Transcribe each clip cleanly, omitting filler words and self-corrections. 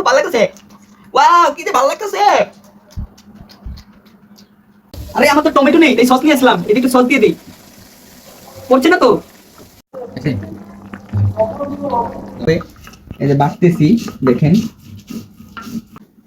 খুব ভালো লাগছে। ওয়াও, কি যে ভালো লাগছে। আরে আমার তো টমেটো নেই, তাই সস নিয়ে আসলাম। এটা একটু সস দিয়ে দিই। পড়ছে না তো? এই যে বাড়তেছি, দেখেন।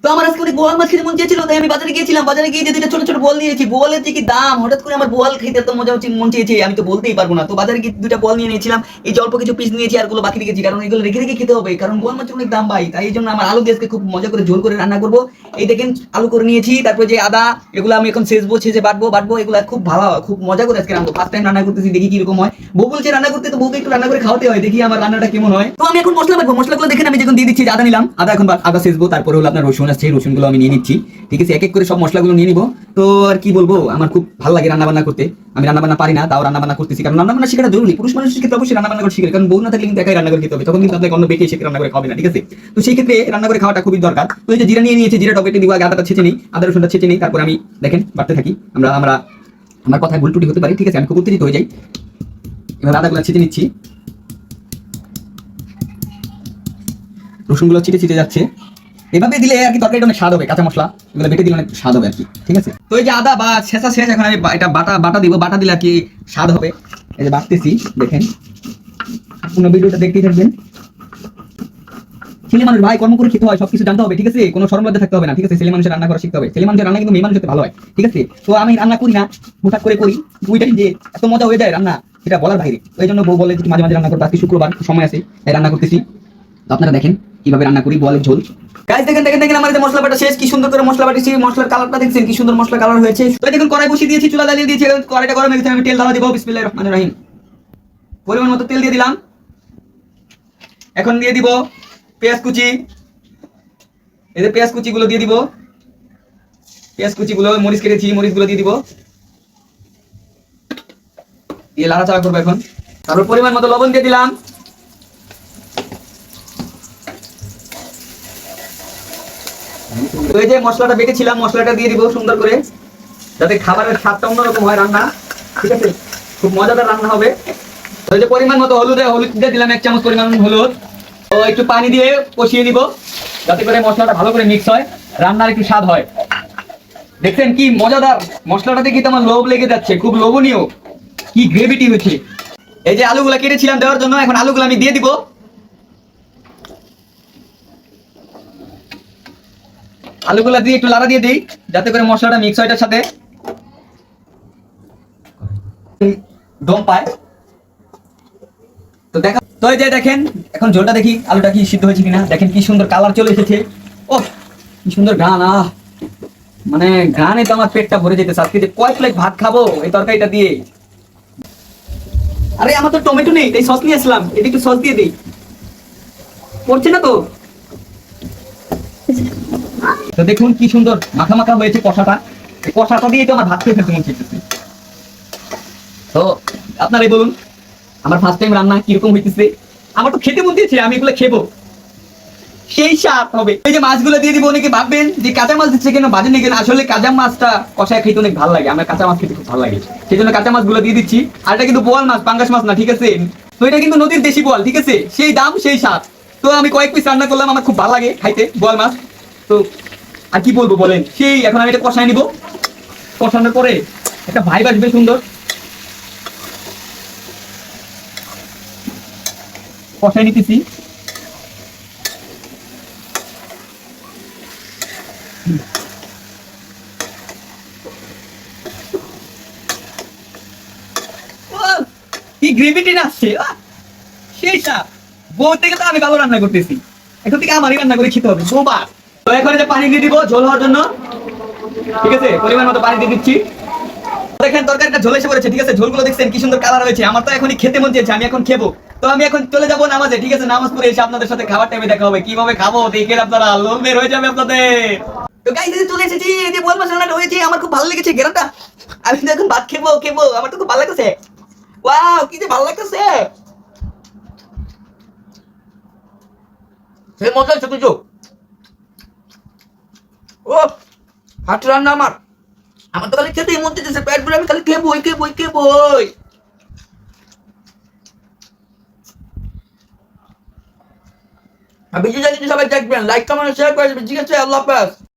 তো আমার আজকে বোয়াল মাছ খেতে মন চেয়েছিল, তাই আমি বাজারে গিয়েছিলাম। বাজারে গিয়ে যে দুটো ছোট ছোট বল নিয়েছি। বোয়ালের যে কি দাম, হঠাৎ করে আমার বোয়াল খেতে এত মজা হচ্ছে, মন চেয়েছে, আমি তো বলতেই পারবো না। তো বাজারে গিয়ে দুটা বল নিয়ে নিয়েছিলাম। এই যে অল্প কিছু পিস নিয়েছি, আর গুলো বাকি রেখেছি, কারণ এগুলো রেখে রেখে খেতে হবে, কারণ বোয়াল মাছের অনেক দাম ভাই। তাই এই জন্য আমার আলু দিয়ে আজকে খুব মজা করে ঝোল করে রান্না করবো। এই দেখেন আলু করে নিয়েছি, তারপর যে আদা, এগুলো আমি এখন ছেঁচবো, ছেঁচে বাটবো। এগুলো খুব ভালো, খুব মজা করে আজকে রান্না। ফার্স্ট টাইম রান্না করতেছি, দেখি কিরকম হয়। বউ বলছে রান্না করতে, তো বউকে একটু রান্না করে খাওয়াতে হয়, দেখি আমার রান্নাটা কেমন হয়। তো আমি এখন মশলা বাটবো। মশলাগুলো দেখেন আমি যখন দিয়ে দিচ্ছি, আদা নিলাম, আদা এখন আদা ছেঁচবো। তারপরে হলো আপনার রসুন আসছে, রসুনগুলো আমি নিয়ে নিচ্ছি। ঠিক আছে, এক এক করে সব মশলাগুলো নিয়ে নিবো। তো আর কি বলবো, আমার খুব ভালো লাগে রান্না বান্না করতে। আমি রান্না বান্না পারি না, তাও রান্না বান্না করতেছি, কারণ রান্না বান্না শেখাটা জরুরি। পুরুষ মানুষের ক্ষেত্রে অবশ্যই রান্না বান্না করে শিখে, কারণ বউ না থাকলে কিন্তু একাই রান্না করে খেতে হবে, তখন কিন্তু আপনাকে অন্য বেটে এসে রান্না করে খাবে না। ঠিক আছে, তো সেই ক্ষেত্রে রান্না করে খাওয়াটা খুবই দরকার। তো এই যে জিরা নিয়ে নিয়েছি, জিরা টমেটো দিব, আগে আদাটা ছেঁচে নিই, আদা রসুনটা ছেঁচে নিই, তারপর আমি দেখেন বাড়তে থাকি। আমরা আমরা আমার কথায় ভুল টুটি হতে পারে, ঠিক আছে, আমি খুব উত্তেজিত হয়ে যাই। এবার আদাগুলো ছেঁচে নিচ্ছি, রসুনগুলো ছিটে ছিটে যাচ্ছে। এভাবে দিলে আর কি তরকারিটা অনেক স্বাদ হবে, কাঁচা মশলা এগুলো বেটে দিলে অনেক স্বাদ হবে আর কি। ঠিক আছে, তো এই যে আদা বা ছেঁচা শেষ, এখন আমি এটা বাটা দিব। বাটা দিলে আর কি স্বাদ হবে। এই যে বাটতেছি, দেখেন। সম্পূর্ণ ভিডিওটা দেখতেই থাকবেন। ছেলে মানুষ ভাই, কর্ম করে খেতে হয়, সবকিছু জানতে হবে। ঠিক আছে, কোনো শরম লজ্জা থাকতে হবে না। ঠিক আছে, ছেলে মানুষের রান্না করা শিখতে হবে। ছেলে মানুষের রান্না কিন্তু মেয়ে মানুষের ভালো হয়। ঠিক আছে, তো আমি রান্না করি না, হুটহাট করে করি, ওইটাই যে এত মজা হয়ে যায় রান্না, সেটা বলার বাইরে। এই জন্য বউ বলে যে মাঝে মাঝে রান্না করতে, আজকে শুক্রবার সময় আছে, তাই রান্না করতেছি। তো আপনারা দেখেন কিভাবে রান্না করি বোয়ালের ঝোল। গাইস দেখেন দেখেন দেখেন, আমার যে মশলা বাটা শেষ, কি সুন্দর করে মশলা বাটিছি। মশলার কালারটা দেখছেন, কি সুন্দর মশলা কালার হয়েছে। তো দেখুন কড়াই বসিয়ে দিয়েছি, চুলা জ্বালিয়ে দিয়েছি। কড়াইটা গরম হয়ে গেছে, আমি তেল ঢালা দিব। বিসমিল্লাহির রহমানির রহিম। পরিমাণ মতো তেল দিয়ে দিলাম। এখন দিয়ে দিব পেঁয়াজ কুচি। এই যে পেঁয়াজ কুচি গুলো দিয়ে দিব। পেঁয়াজ কুচি গুলো, মরিচ কেটেছি, মরিচ গুলো দিয়ে দিব। দিয়ে লাড়াচাড়া করবো এখন। তারপর পরিমাণ মতো লবণ দিয়ে দিলাম। তো এই যে মশলাটা বেটেছিলাম, মশলাটা দিয়ে দিব সুন্দর করে, যাতে খাবারের স্বাদটা অন্যরকম হয় রান্না। ঠিক আছে, খুব মজাদার রান্না হবে। তো এই যে পরিমাণ মতো হলুদ দিয়ে দিলাম, 1 চামচ পরিমাণ হলুদ। তো একটু পানি দিয়ে কষিয়ে নিব, যাতে করে মশলাটা ভালো করে মিক্স হয়, রান্নার একটু স্বাদ হয়। দেখছেন কি মজাদার, মশলাটা দেখে তো আমার লোভ লেগে যাচ্ছে, খুব লোভনীয়, কি গ্রেভিটি হচ্ছে। এই যে আলুগুলা কেটেছিলাম দেওয়ার জন্য, এখন আলুগুলো আমি দিয়ে দিব। আলুগুলা দিয়ে একটু লাড়া দিয়ে দিই, যাতে করে মশলাটা মিক্স হয় এটার সাথে, দম পায়। তো দেখা, তো এই যে দেখেন এখন ঝোলটা দেখি, আলুটা কি সিদ্ধ হয়েছে কিনা। দেখেন কি সুন্দর কালার চলে এসেছে। ও কি সুন্দর গান, মানে গানে তো আমার পেটটা ভরে যেতেছে। আজকে যে কয় প্লেট ভাত খাবো এই তরকারিটা দিয়ে। আরে আমার তো টমেটো নেই, তাই সস নিয়ে আসলাম। এটা একটু সস দিয়ে দিই। পড়ছে না তো? তো দেখুন কি সুন্দর মাখা মাখা হয়েছে কষাটা। এই কষাটা দিয়ে তো আমার ভাত খেয়ে ফেলতে মন চাইতেছে। তো আপনারাই বলুন, আমার ফার্স্ট টাইম রান্না কিরকম হইতেছে। আমার তো খেতে মন দিয়েছে, আমি এগুলো খেবো, সেই স্বাদ হবে। এই যে মাছগুলো দিয়ে দিব। অনেকে ভাববেন যে কাঁচা মাছ দিচ্ছে কেন, বাজে নিয়ে কেন, আসলে কাঁচা মাছটা কষায় খেতে অনেক ভালো লাগে। আমার কাঁচা মাছ খেতে খুব ভালো লাগে, সেই জন্য কাঁচা মাছগুলো দিয়ে দিচ্ছি। আর এটা কিন্তু বোয়াল মাছ, পাঙ্গাস মাছ না। ঠিক আছে, তো এটা কিন্তু নদীর দেশি বোয়াল। ঠিক আছে, সেই দাম সেই স্বাদ। তো আমি কয়েক পিস রান্না করলাম, আমার খুব ভালো লাগে খাইতে বোয়াল মাছ। তো আর কি বলবো বলেন, সেই এখন আমি এটা কষায় নিব। কষানোর পরে একটা ভাইব আসবে সুন্দর। কষায় নিতেছি। কি গ্রেভিটি আসছে, সেই স্বাদ। বউ থেকে তো আমি ভালো রান্না করতেছি, এখন থেকে আমারই রান্না করে খেতে হবে দুবার। তো এখন যে পানি দিয়ে দিব ঝোল হওয়ার জন্য। ঠিক আছে, পরিমাণ মতো পানি দিয়ে দিচ্ছি। দেখেন তরকারিটা ঝোল এসে পড়েছে। ঠিক আছে, ঝোলগুলো দেখছেন কি সুন্দর কালার হয়েছে। আমার তো এখনই খেতে মন চেয়েছে, আমি এখন খেবো। তো আমি এখন চলে যাবো নামাজে। ঠিক আছে, নামাজ পড়ে এসে আপনাদের সাথে খাবার টাইমে দেখা হবে। কিভাবে খাবো দেখেন আপনারা, লোভ বের হয়ে যাবে আপনাদের। তো গাইস চলে এসেছি, এই যে বোয়াল মাছ রান্নাটা হয়েছে, আমার খুব ভালো লেগেছে ঘেরাটা। আমি তো এখন ভাত খেবো, আমার তো খুব ভালো লাগছে। ওয়াও, কি যে ভালো লাগতেছে, সেই মজা হচ্ছে কিছু। ও হাত রান্না আমার তো খালি খেতেই মন চাইতেছে, পেট ভরে আমি খালি খেবোই। আর ভিডিওটা যদি সবাই দেখবেন, লাইক কমেন্ট শেয়ার করে দেবেন, ঠিক আছে? আল্লাহ হাফেজ।